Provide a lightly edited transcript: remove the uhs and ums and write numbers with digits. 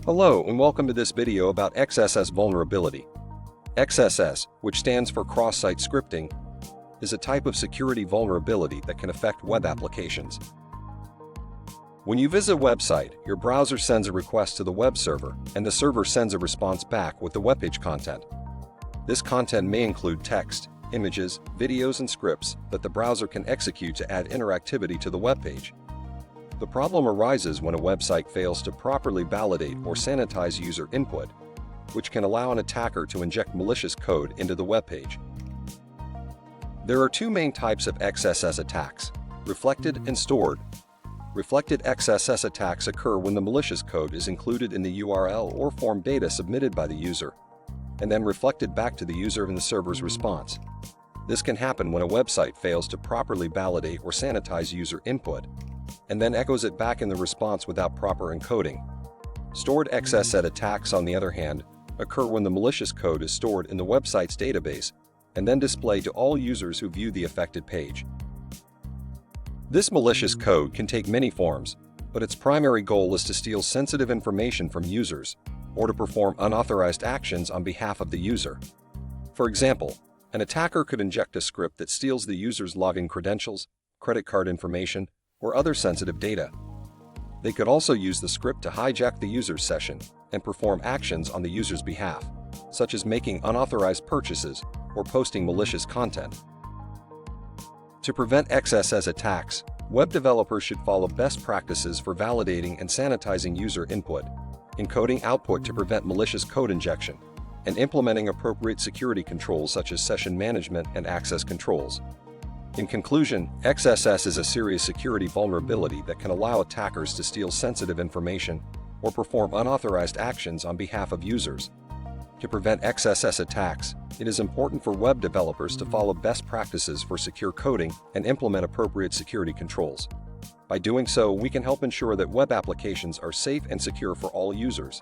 Hello and welcome to this video about XSS vulnerability. XSS, which stands for cross-site scripting, is a type of security vulnerability that can affect web applications. When you visit a website, your browser sends a request to the web server, and the server sends a response back with the webpage content. This content may include text, images, videos, and scripts that the browser can execute to add interactivity to the webpage. The problem arises when a website fails to properly validate or sanitize user input, which can allow an attacker to inject malicious code into the webpage. There are two main types of XSS attacks: reflected and stored. Reflected XSS attacks occur when the malicious code is included in the URL or form data submitted by the user, and then reflected back to the user in the server's response. This can happen when a website fails to properly validate or sanitize user input, and then echoes it back in the response without proper encoding. Stored XSS attacks, on the other hand, occur when the malicious code is stored in the website's database and then displayed to all users who view the affected page. This malicious code can take many forms, but its primary goal is to steal sensitive information from users or to perform unauthorized actions on behalf of the user. For example, an attacker could inject a script that steals the user's login credentials, credit card information, or other sensitive data. They could also use the script to hijack the user's session and perform actions on the user's behalf, such as making unauthorized purchases or posting malicious content. To prevent XSS attacks, web developers should follow best practices for validating and sanitizing user input, encoding output to prevent malicious code injection, and implementing appropriate security controls such as session management and access controls. In conclusion, XSS is a serious security vulnerability that can allow attackers to steal sensitive information or perform unauthorized actions on behalf of users. To prevent XSS attacks, it is important for web developers to follow best practices for secure coding and implement appropriate security controls. By doing so, we can help ensure that web applications are safe and secure for all users.